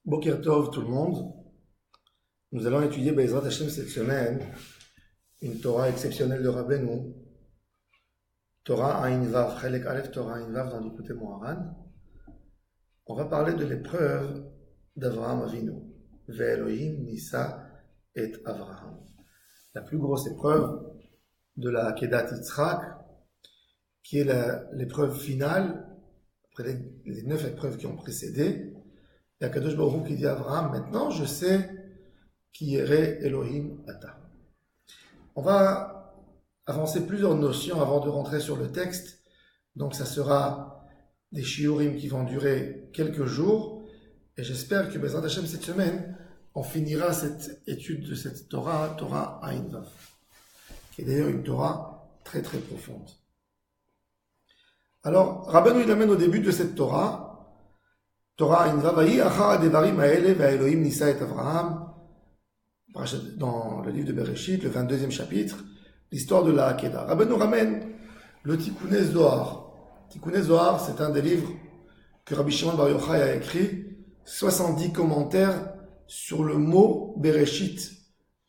Boker Tov tout le monde. Nous allons étudier Be'ezrat Hashem cette semaine une Torah exceptionnelle de Rabbeinu, Torah Ayin Vav, Chelek Aleph Torah Ayin Vav dans l'Ikutei Moharan. On va parler de l'épreuve d'Avraham Avinu, Ve'Elohim Nisa et Avraham. La plus grosse épreuve de la Akedat Yitzhak, qui est l'épreuve finale, après les 9 épreuves qui ont précédé. Il y a Kadosh Baruch Hu qui dit à Avraham, maintenant je sais qui irait Elohim Ata. On va avancer plusieurs notions avant de rentrer sur le texte. Donc ça sera des shiurim qui vont durer quelques jours. Et j'espère que Bezrat Hashem cette semaine, on finira cette étude de cette Torah, Torah Ayin Vav, qui est d'ailleurs une Torah très très profonde. Alors, Rabbeinu il amène au début de cette Torah, Torah Ayin Vav, Vayi achar hadevarim haele ve'Elohim nisa et Avraham, dans le livre de Bereshit, le 22e chapitre, l'histoire de la Hakeda. Rabbeinu ramène le Tikkunei Zohar. Tikkunei Zohar, c'est un des livres que Rabbi Shimon Bar Yochai a écrit, 70 commentaires sur le mot Bereshit,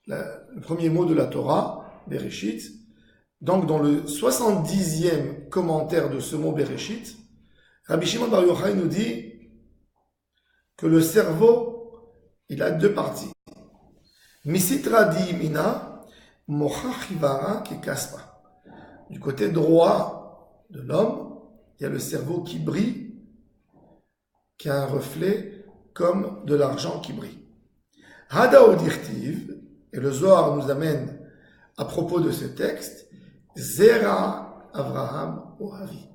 le premier mot de la Torah, Bereshit. Donc, dans le 70e commentaire de ce mot Bereshit, Rabbi Shimon Bar Yochai nous dit que le cerveau, il a deux parties. Misitra di yimina, mocha chivara ki kaspa. Du côté droit de l'homme, il y a le cerveau qui brille, qui a un reflet comme de l'argent qui brille. Hada odirtiv, et le Zohar nous amène à propos de ce texte, Zera Avraham Ohavi,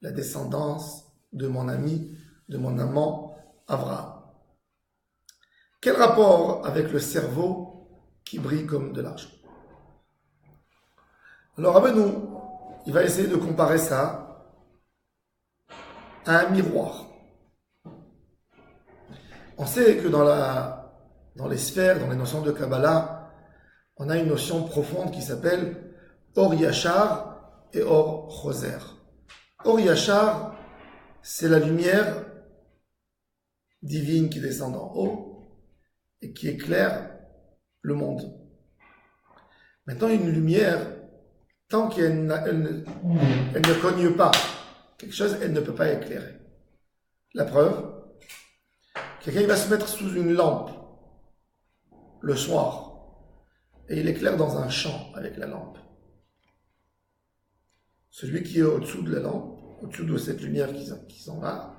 la descendance de mon ami, de mon amant Avraham. Quel rapport avec le cerveau qui brille comme de l'argent? Alors Rabbeinu, il va essayer de comparer ça à un miroir. On sait que dans les sphères, dans les notions de Kabbalah, on a une notion profonde qui s'appelle Or Yachar et Or Choser. Or Yachar, c'est la lumière divine qui descend d'en haut et qui éclaire le monde. Maintenant, une lumière, tant qu'elle ne cogne pas quelque chose, elle ne peut pas éclairer. La preuve, quelqu'un va se mettre sous une lampe le soir et il éclaire dans un champ avec la lampe. Celui qui est au-dessous de la lampe, au-dessous de cette lumière qui s'en va,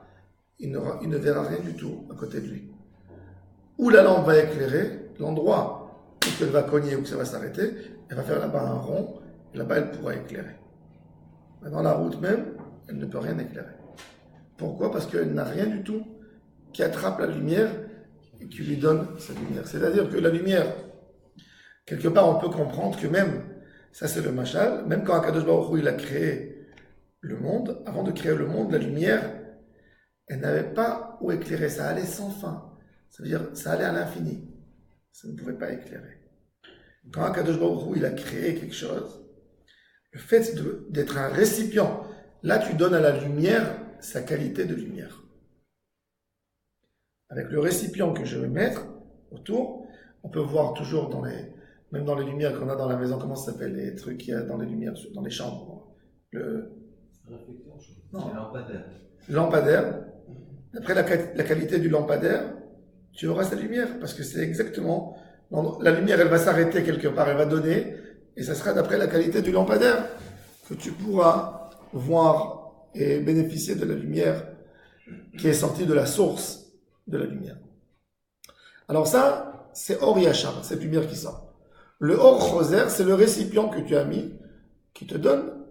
il ne verra rien du tout à côté de lui. Où la lampe va éclairer, l'endroit où elle va cogner ou que ça va s'arrêter, elle va faire là-bas un rond, et là-bas elle pourra éclairer. Mais dans la route même, elle ne peut rien éclairer. Pourquoi? Parce qu'elle n'a rien du tout qui attrape la lumière et qui lui donne sa lumière. C'est-à-dire que la lumière, quelque part on peut comprendre que même, ça c'est le mashal, même quand Akadosh Baruch Hu il a créé le monde, avant de créer le monde, la lumière, elle n'avait pas où éclairer, ça allait sans fin. Ça veut dire, ça allait à l'infini. Ça ne pouvait pas éclairer. Quand Akadosh Baruch Hu il a créé quelque chose, le fait d'être un récipient, là tu donnes à la lumière sa qualité de lumière. Avec le récipient que je vais mettre autour, on peut voir toujours même dans les lumières qu'on a dans la maison, comment ça s'appelle, les trucs qu'il y a dans les lumières, dans les chambres. Lampadaire. Après la qualité du lampadaire, tu auras sa lumière, parce que c'est exactement, la lumière elle va s'arrêter quelque part, elle va donner, et ça sera d'après la qualité du lampadaire que tu pourras voir et bénéficier de la lumière qui est sortie de la source de la lumière. Alors ça, c'est Or Yachar, cette lumière qui sort. Le Or Choser, c'est le récipient que tu as mis, qui te donne,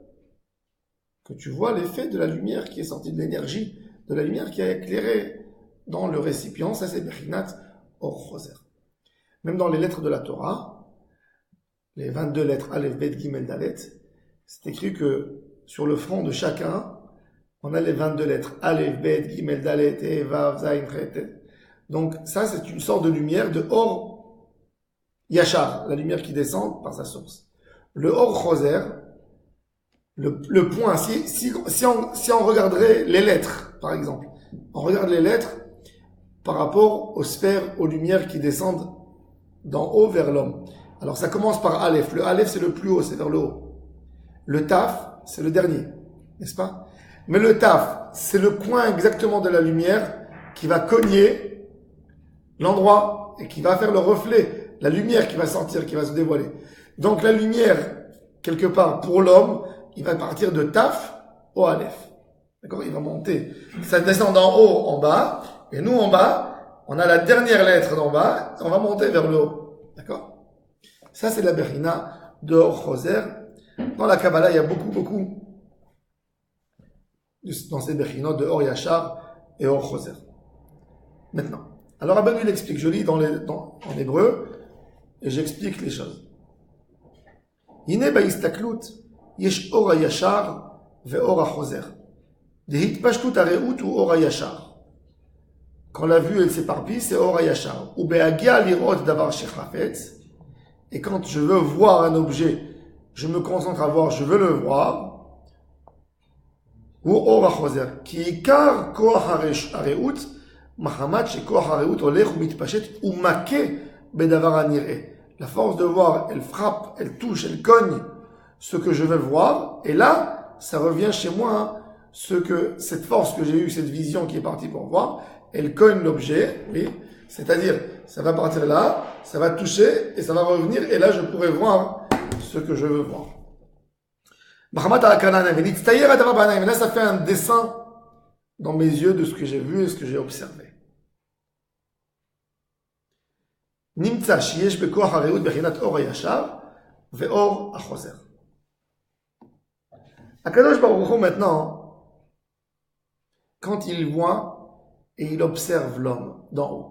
que tu vois l'effet de la lumière qui est sortie de l'énergie, de la lumière qui a éclairé dans le récipient, ça c'est Bechinat Or Choser. Même dans les lettres de la Torah, les 22 lettres Aleph, Bet, Gimel, Dalet, c'est écrit que sur le front de chacun, on a les 22 lettres Aleph, Bet, Gimel, Dalet, He, Vav, Zayin, Chet. Donc ça c'est une sorte de lumière de Or Yachar, la lumière qui descend par sa source. Le Or Choser, le point, si on regarderait les lettres, par exemple, on regarde les lettres, par rapport aux sphères, aux lumières qui descendent d'en haut vers l'homme. Alors ça commence par Aleph. Le Aleph, c'est le plus haut, c'est vers le haut. Le Taf, c'est le dernier, n'est-ce pas? Mais le Taf, c'est le coin exactement de la lumière qui va cogner l'endroit et qui va faire le reflet, la lumière qui va sortir, qui va se dévoiler. Donc la lumière, quelque part, pour l'homme, il va partir de Taf au Aleph. D'accord? Il va monter. Ça descend d'en haut en bas, et nous en bas, on a la dernière lettre d'en bas, on va monter vers le haut. D'accord? Ça, c'est la Bechina de Or Choser. Dans la Kabbalah, il y a beaucoup dans ces Bechinot de Or Yachar et Or Choser. Maintenant. Alors, Rabbeinu, il explique. Je lis en hébreu, et j'explique les choses. Hine ba'istaklut, yesh Or Yachar ve Or Choser. Dehitpashtut hareut ou Or Yachar. Quand la vue, elle s'éparpille, c'est Or Yachar. Ou be'agia lirot davar shechafetz. Et quand je veux voir un objet, je me concentre à voir, je veux le voir. Ou Or HaChoser. Ki ikar koach hareut, mahamat she koach hareut olech ou mitpashet ou make bedavar hanireh. La force de voir, elle frappe, elle touche, elle cogne ce que je veux voir. Et là, ça revient chez moi, cette force que j'ai eue, cette vision qui est partie pour voir, elle cogne l'objet, oui. C'est-à-dire, ça va partir là, ça va toucher, et ça va revenir, et là, je pourrai voir ce que je veux voir. Là, ça fait un dessin dans mes yeux de ce que j'ai vu et ce que j'ai observé. Nimtza sheyesh bekoach hareut bechinat or hayashar ve'or hachoser. Akadosh Baruch Hu, maintenant, quand il voit et il observe l'homme d'en haut.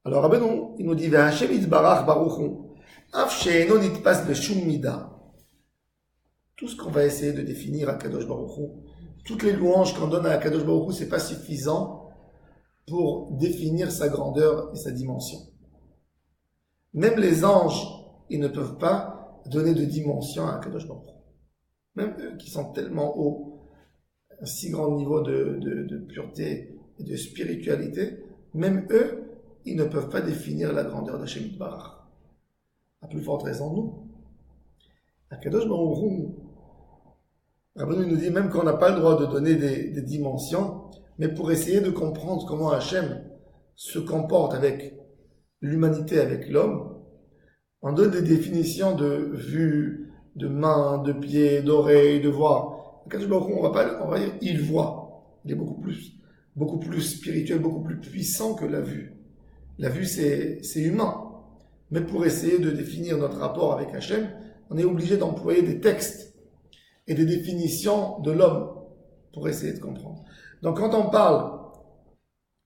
Alors, Rabbeinu, il nous dit, Ve'Hashem yitbarach baruch hu, af she'eno nitpas b'shum mida. Tout ce qu'on va essayer de définir à Kadosh Baruch Hu, toutes les louanges qu'on donne à Kadosh Baruch Hu, c'est pas suffisant pour définir sa grandeur et sa dimension. Même les anges, ils ne peuvent pas donner de dimension à Kadosh Baruch Hu. Même eux qui sont tellement hauts, un si grand niveau de pureté et de spiritualité, même eux, ils ne peuvent pas définir la grandeur d'Hashem Yitbarach. À plus forte raison, nous. À Kadosh Baruch Hu, Rabbeinu nous dit même qu'on n'a pas le droit de donner des dimensions, mais pour essayer de comprendre comment Hachem se comporte avec l'humanité, avec l'homme, on donne des définitions de vue, de main, de pied, d'oreille, de voix. À Kadosh Baruch Hu, on va dire il voit. Il est beaucoup plus spirituel, beaucoup plus puissant que la vue. La vue, c'est humain. Mais pour essayer de définir notre rapport avec Hachem, on est obligé d'employer des textes et des définitions de l'homme pour essayer de comprendre. Donc quand on parle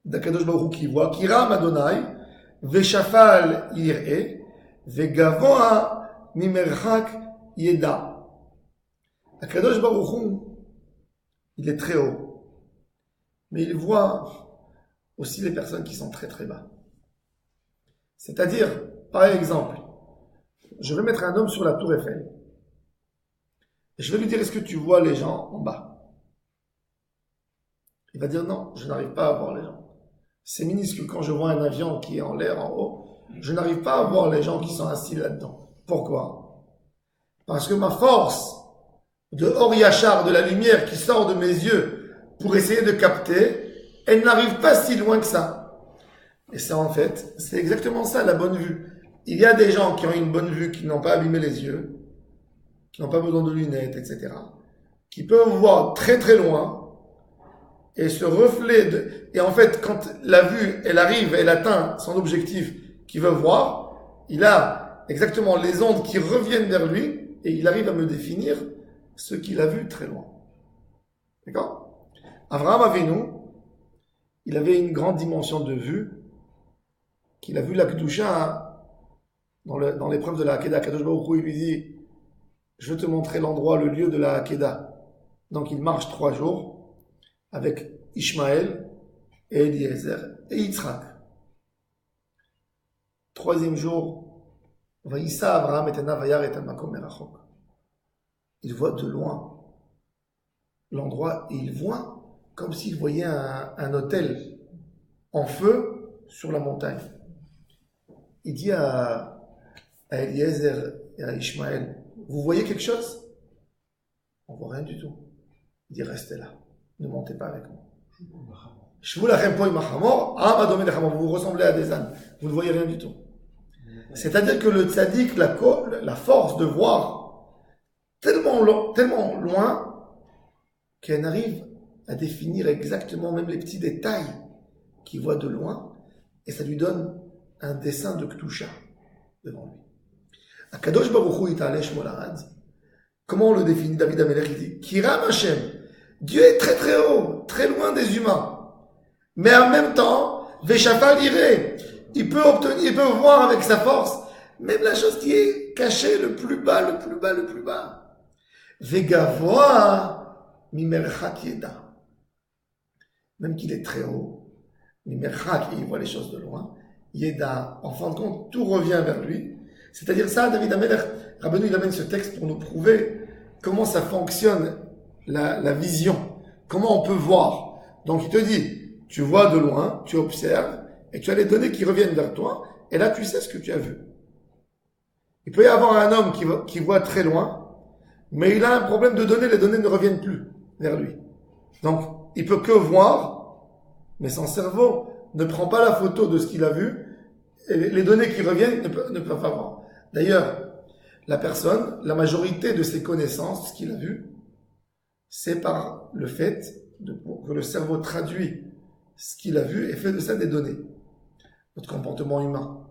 d'Akadosh Baruch Hu qui voit, Kiram Adonai, Veshafal Yir'e, Vegavoa Mimerchak Yeda. Akadosh Baruch Hu, il est très haut, mais il voit aussi les personnes qui sont très très bas. C'est-à-dire, par exemple, je vais mettre un homme sur la tour Eiffel. Et je vais lui dire, est-ce que tu vois les gens en bas? Il va dire, non, je n'arrive pas à voir les gens. C'est minuscule. Quand je vois un avion qui est en l'air, en haut, je n'arrive pas à voir les gens qui sont assis là-dedans. Pourquoi? Parce que ma force de Or Yachar, de la lumière qui sort de mes yeux pour essayer de capter, elle n'arrive pas si loin que ça. Et ça, en fait, c'est exactement ça, la bonne vue. Il y a des gens qui ont une bonne vue, qui n'ont pas abîmé les yeux, qui n'ont pas besoin de lunettes, etc., qui peuvent voir très très loin, et ce reflet et en fait, quand la vue, elle arrive, elle atteint son objectif qu'il veut voir, il a exactement les ondes qui reviennent vers lui, et il arrive à me définir ce qu'il a vu très loin. D'accord? Avraham Avinu, il avait une grande dimension de vue, qu'il a vu la Kedusha dans l'épreuve de la Hakeda. Kadosh Baruch Hu, il lui dit, je vais te montrer l'endroit, le lieu de la Hakeda. Donc il marche 3 jours avec Ishmaël et Eliezer et Yitzhak. 3e jour, Vaïssa Avraham et Navayar et Makom Merachok. Il voit de loin l'endroit et il voit comme s'il voyait un hôtel en feu sur la montagne. Il dit à Eliezer et à Ishmaël, vous voyez quelque chose? On voit rien du tout. Il dit, restez là, ne montez pas avec moi. Vous vous ressemblez à des ânes, vous ne voyez rien du tout. C'est-à-dire que le tzaddik, la force de voir tellement loin qu'elle arrive à définir exactement même les petits détails qu'il voit de loin, et ça lui donne un dessin de Ktusha devant lui. Akadosh Baruch Hu Yita'aleh Shmo Larad. Comment on le définit? David Amelech, il dit Kiram Hashem. Dieu est très très haut, très loin des humains. Mais en même temps, Veshafal Iré, il peut voir avec sa force, même la chose qui est cachée le plus bas. Vegavoa Mimerchak Yeda. Même qu'il est très haut, Mimerchak, il voit les choses de loin, Yeda, en fin de compte, tout revient vers lui. C'est-à-dire ça, David Amelech, Rabbeinu, il amène ce texte pour nous prouver comment ça fonctionne, la vision. Comment on peut voir. Donc il te dit, tu vois de loin, tu observes, et tu as les données qui reviennent vers toi, et là tu sais ce que tu as vu. Il peut y avoir un homme qui voit très loin, mais il a un problème de données, les données ne reviennent plus vers lui. Donc il peut que voir, mais son cerveau ne prend pas la photo de ce qu'il a vu, et les données qui reviennent ne peuvent pas voir. D'ailleurs, la personne, la majorité de ses connaissances, ce qu'il a vu, c'est par le fait que le cerveau traduit ce qu'il a vu et fait de ça des données. Notre comportement humain.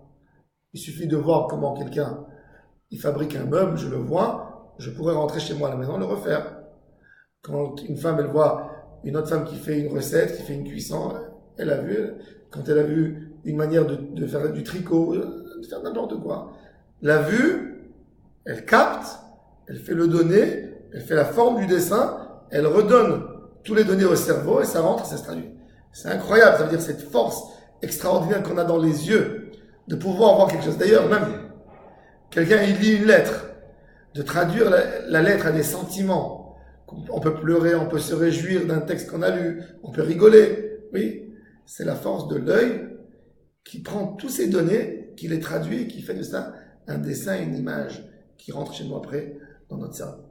Il suffit de voir comment quelqu'un, il fabrique un meuble, je le vois, je pourrais rentrer chez moi à la maison et le refaire. Quand une femme, elle voit une autre femme qui fait une recette, qui fait une cuisson, elle a vu, quand elle a vu une manière de faire du tricot, de faire n'importe quoi, la vue, elle capte, elle fait le donné, elle fait la forme du dessin, elle redonne tous les données au cerveau et ça rentre, ça se traduit. C'est incroyable, ça veut dire cette force extraordinaire qu'on a dans les yeux de pouvoir voir quelque chose. D'ailleurs, même quelqu'un il lit une lettre, de traduire la lettre à des sentiments. On peut pleurer, on peut se réjouir d'un texte qu'on a lu, on peut rigoler. Oui, c'est la force de l'œil qui prend tous ces données, qui les traduit, qui fait de ça un dessin, une image qui rentre chez nous après dans notre cerveau.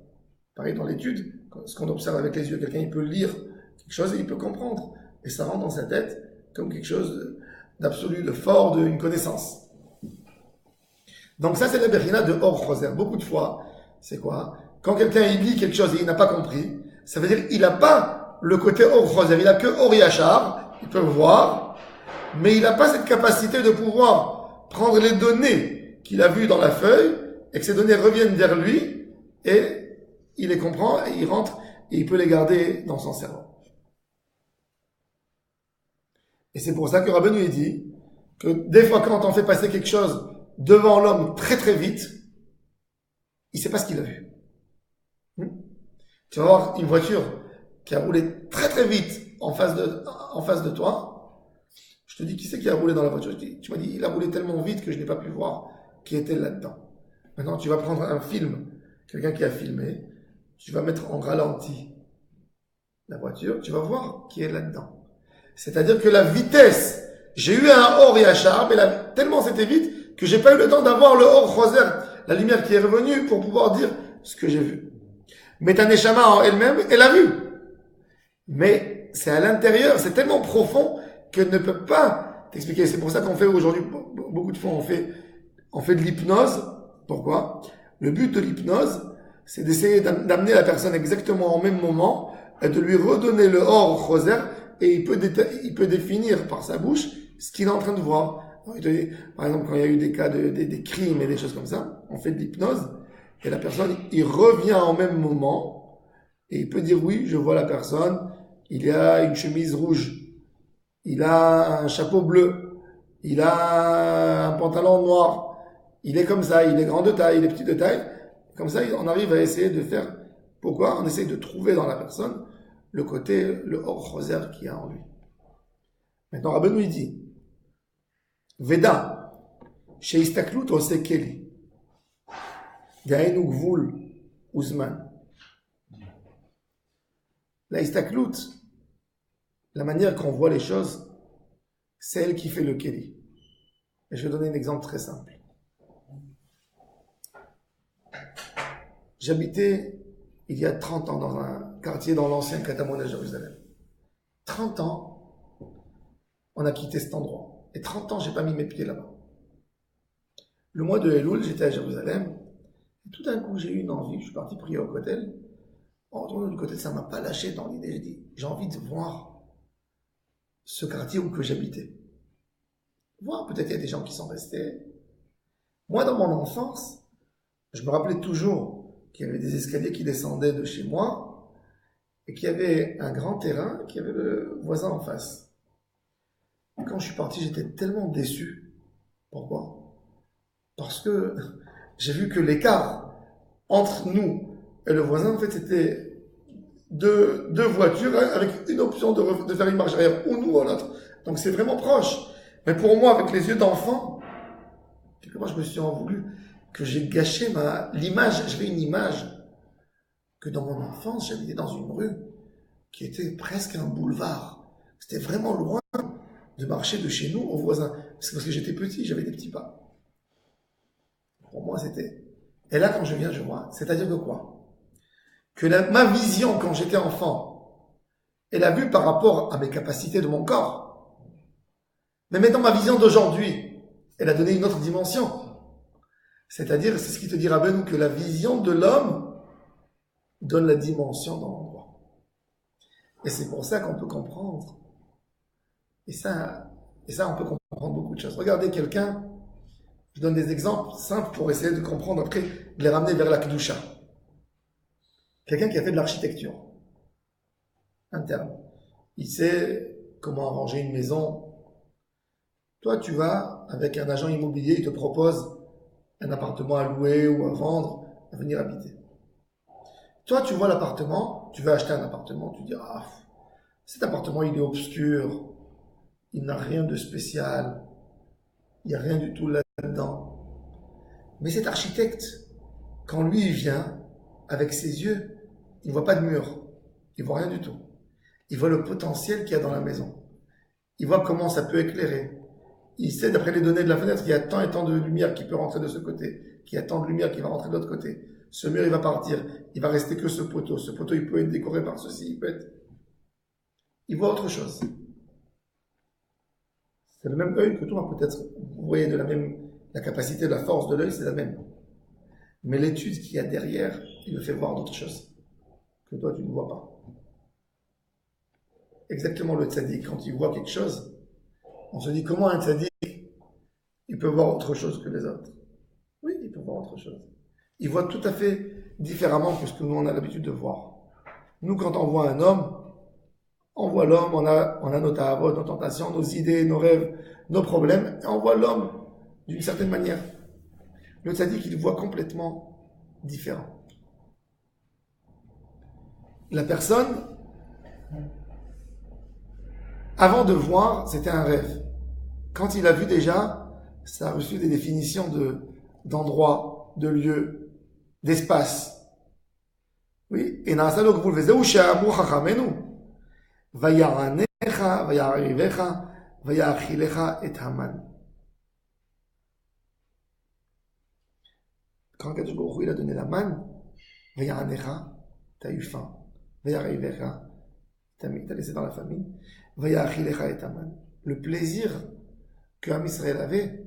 Pareil dans l'étude, ce qu'on observe avec les yeux, quelqu'un il peut lire quelque chose et il peut comprendre. Et ça rentre dans sa tête comme quelque chose d'absolu, de fort, d'une connaissance. Donc ça c'est la Bechina de Or Choser. Beaucoup de fois, c'est quoi? Quand quelqu'un il lit quelque chose et il n'a pas compris, ça veut dire qu'il n'a pas le côté Or Choser, il n'a que Or Yachar, il peut voir, mais il n'a pas cette capacité de pouvoir prendre les données qu'il a vues dans la feuille et que ces données reviennent vers lui et il les comprend et il rentre et il peut les garder dans son cerveau. Et c'est pour ça que Rabbeinu dit que des fois quand on fait passer quelque chose devant l'homme très très vite, il ne sait pas ce qu'il a vu. Tu vas voir une voiture qui a roulé très très vite en face de toi. Je te dis qui c'est qui a roulé dans la voiture. Tu m'as dit il a roulé tellement vite que je n'ai pas pu voir qui était là-dedans. Maintenant tu vas prendre un film, quelqu'un qui a filmé, tu vas mettre en ralenti la voiture, tu vas voir qui est là-dedans. C'est-à-dire que la vitesse, j'ai eu un Or Yachar, mais tellement c'était vite que j'ai pas eu le temps d'avoir le Or Choser, la lumière qui est revenue pour pouvoir dire ce que j'ai vu. Mais ta Neshama en elle-même, elle a vu. Mais c'est à l'intérieur, c'est tellement profond qu'elle ne peut pas t'expliquer. C'est pour ça qu'on fait aujourd'hui, beaucoup de fois on fait de l'hypnose. Pourquoi? Le but de l'hypnose, c'est d'essayer d'amener la personne exactement au même moment et de lui redonner le Or Choser et il peut définir par sa bouche ce qu'il est en train de voir. Par exemple, quand il y a eu des cas des crimes et des choses comme ça, on fait de l'hypnose et la personne, il revient au même moment et il peut dire oui, je vois la personne, il a une chemise rouge, il a un chapeau bleu, il a un pantalon noir, il est comme ça, il est grand de taille, il est petit de taille. Comme ça, on arrive à essayer de faire. Pourquoi? On essaie de trouver dans la personne le côté, le Or Choser qu'il y a en lui. Maintenant, Rabbeinu dit, Veda, sheistaklut ose keli, gaenu gvul uzman. La istaklut, la manière qu'on voit les choses, c'est elle qui fait le Kéli. Et je vais donner un exemple très simple. J'habitais il y a 30 ans dans un quartier dans l'ancien Katamon à Jérusalem. 30 ans, on a quitté cet endroit. Et 30 ans, j'ai pas mis mes pieds là-bas. Le mois de Elul, j'étais à Jérusalem. Et tout d'un coup, j'ai eu une envie. Je suis parti prier au Kotel. En retournant du Kotel, ça m'a pas lâché dans l'idée. J'ai dit, j'ai envie de voir ce quartier où que j'habitais. Voir, peut-être il y a des gens qui sont restés. Moi, dans mon enfance, je me rappelais toujours qu'il y avait des escaliers qui descendaient de chez moi et qu'il y avait un grand terrain, qu'il y avait le voisin en face. Et quand je suis parti, j'étais tellement déçu. Pourquoi? Parce que j'ai vu que l'écart entre nous et le voisin, en fait, c'était deux voitures avec une option de faire une marche arrière, ou nous ou l'autre. Donc c'est vraiment proche. Mais pour moi, avec les yeux d'enfant, quelque part, je me suis en voulu que j'ai gâché l'image. J'avais une image que dans mon enfance, j'habitais dans une rue qui était presque un boulevard. C'était vraiment loin de marcher de chez nous aux voisins. C'est parce que j'étais petit, j'avais des petits pas. Pour moi, c'était... Et là, quand je viens, je vois. C'est-à-dire que quoi? Que ma vision, quand j'étais enfant, elle a vu par rapport à mes capacités de mon corps. Mais maintenant, ma vision d'aujourd'hui, elle a donné une autre dimension. C'est-à-dire, c'est ce qui te dira, Benou, que la vision de l'homme donne la dimension dans l'endroit. Et c'est pour ça qu'on peut comprendre. Et ça, on peut comprendre beaucoup de choses. Regardez quelqu'un, je donne des exemples simples pour essayer de comprendre, après, de les ramener vers la Kedusha. Quelqu'un qui a fait de l'architecture interne. Il sait comment arranger une maison. Toi, tu vas, avec un agent immobilier, il te propose un appartement à louer ou à vendre, à venir habiter. Toi, tu vois l'appartement, tu vas acheter un appartement, tu dis, ah, cet appartement, il est obscur, il n'a rien de spécial, il n'y a rien du tout là-dedans. Mais cet architecte, quand lui, il vient, avec ses yeux, il ne voit pas de mur, il ne voit rien du tout. Il voit le potentiel qu'il y a dans la maison. Il voit comment ça peut éclairer. Il sait, d'après les données de la fenêtre, qu'il y a tant et tant de lumière qui peut rentrer de ce côté, qu'il y a tant de lumière qui va rentrer de l'autre côté. Ce mur, il va partir. Il va rester que ce poteau. Ce poteau, il peut être décoré par ceci, il peut être... Il voit autre chose. C'est le même œil que toi, peut-être. Vous voyez la capacité, la force de l'œil, c'est la même. Mais l'étude qu'il y a derrière, il le fait voir d'autres choses que toi, tu ne vois pas. Exactement le tzaddik, quand il voit quelque chose, on se dit comment un tzaddik, il peut voir autre chose que les autres. Oui, il peut voir autre chose. Il voit tout à fait différemment que ce que nous, on a l'habitude de voir. Nous, quand on voit un homme, on voit l'homme, on a nos tahavot, nos tentations, nos idées, nos rêves, nos problèmes, et on voit l'homme d'une certaine manière. Le tzaddik, il voit complètement différent. La personne, avant de voir, c'était un rêve. Quand il a vu déjà, ça a reçu des définitions d'endroits, de lieux, d'espace. Oui, et na'asa lo gvul vezeu she'amru chachamenu vaya'anecha vaya'arivecha vaya'achilecha et Haman. Quand Kadosh Baruch Hu, il a donné la manne, vaya'anecha, t'as eu faim, vaya'arivecha, t'as laissé dans la famille, vaya'achilecha et Haman. Le plaisir que Am Israël avait,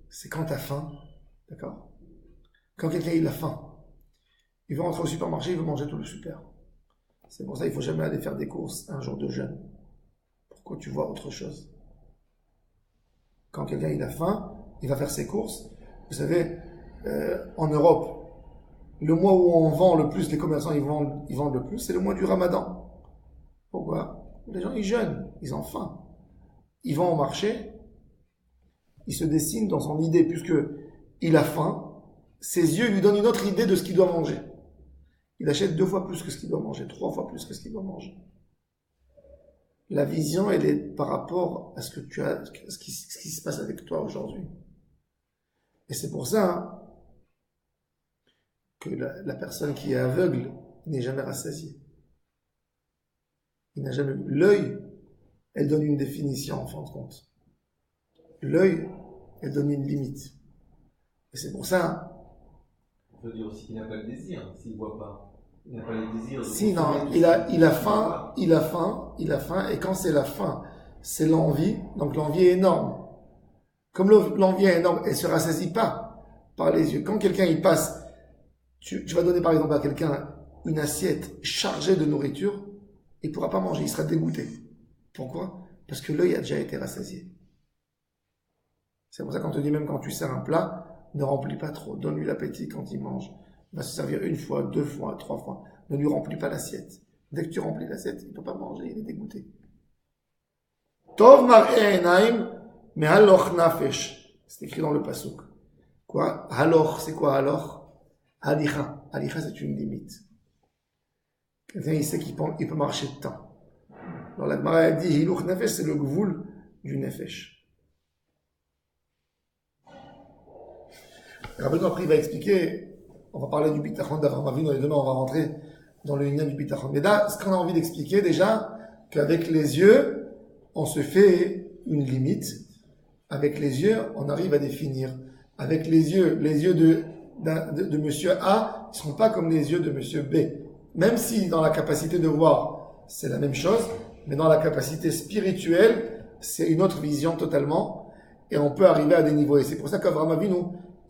c'est quand t'as faim, d'accord? Quand quelqu'un il a faim, il va rentrer au supermarché, il veut manger tout le super. C'est pour ça qu'il ne faut jamais aller faire des courses un jour de jeûne. Pourquoi tu vois autre chose? Quand quelqu'un il a faim, il va faire ses courses. Vous savez, en Europe, le mois où on vend le plus, les commerçants ils vendent le plus, c'est le mois du Ramadan. Pourquoi? Les gens ils jeûnent, ils ont faim. Ils vont au marché, il se dessine dans son idée, puisque il a faim, ses yeux lui donnent une autre idée de ce qu'il doit manger. Il achète 2 fois plus que ce qu'il doit manger, 3 fois plus que ce qu'il doit manger. La vision, elle est par rapport à ce que tu as, ce qui se passe avec toi aujourd'hui. Et c'est pour ça que la personne qui est aveugle n'est jamais rassasiée. Il n'a jamais l'œil, elle donne une définition en fin de compte. L'œil, elle donne une limite. Et c'est pour ça. On peut dire aussi qu'il n'a pas le désir, s'il ne voit pas. Il n'a pas le désir. Si, non, il a faim, et quand c'est la faim, c'est l'envie, donc l'envie est énorme. Comme l'envie est énorme, elle ne se rassasie pas par les yeux. Quand quelqu'un y passe, tu vas donner par exemple à quelqu'un une assiette chargée de nourriture, il ne pourra pas manger, il sera dégoûté. Pourquoi? Parce que l'œil a déjà été rassasié. C'est pour ça qu'on te dit même quand tu sers un plat, ne remplis pas trop, donne-lui l'appétit quand il mange. Il va se servir une fois, 2 fois, 3 fois. Ne lui remplis pas l'assiette. Dès que tu remplis l'assiette, il ne peut pas manger, il est dégoûté. Tov mar'e enaim, mais haloch nafesh. C'est écrit dans le pasuk. Quoi? Haloch, c'est quoi haloch? Halicha. Halicha, c'est une limite. Quelqu'un, il sait qu'il peut marcher de temps. Alors la Gemara a dit, hiluch nefesh, c'est le gvoul du nefesh. Rabbeinu après il va expliquer, on va parler du bitachon d'Avraham Avinu et demain on va rentrer dans le lien du bitachon. Mais là, ce qu'on a envie d'expliquer déjà, qu'avec les yeux, on se fait une limite. Avec les yeux, on arrive à définir. Avec les yeux de monsieur A ne sont pas comme les yeux de monsieur B. Même si dans la capacité de voir, c'est la même chose, mais dans la capacité spirituelle, c'est une autre vision totalement. Et on peut arriver à des niveaux. Et c'est pour ça qu'Avraham Avinu,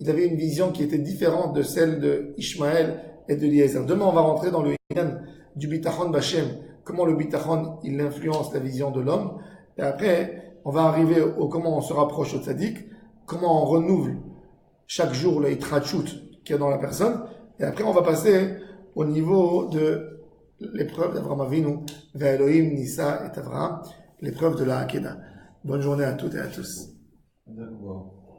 il avait une vision qui était différente de celle de Ishmaël et de Eliezer. Demain, on va rentrer dans le lien du bitachon Bachem. Comment le bitachon, il influence la vision de l'homme. Et après, on va arriver au comment on se rapproche au tzaddik, comment on renouvelle chaque jour le hitrachut qu'il y a dans la personne. Et après, on va passer au niveau de l'épreuve d'Avraham Avinu, vers Elohim, Nissa et Avraham, l'épreuve de la Hakeda. Bonne journée à toutes et à tous. D'accord.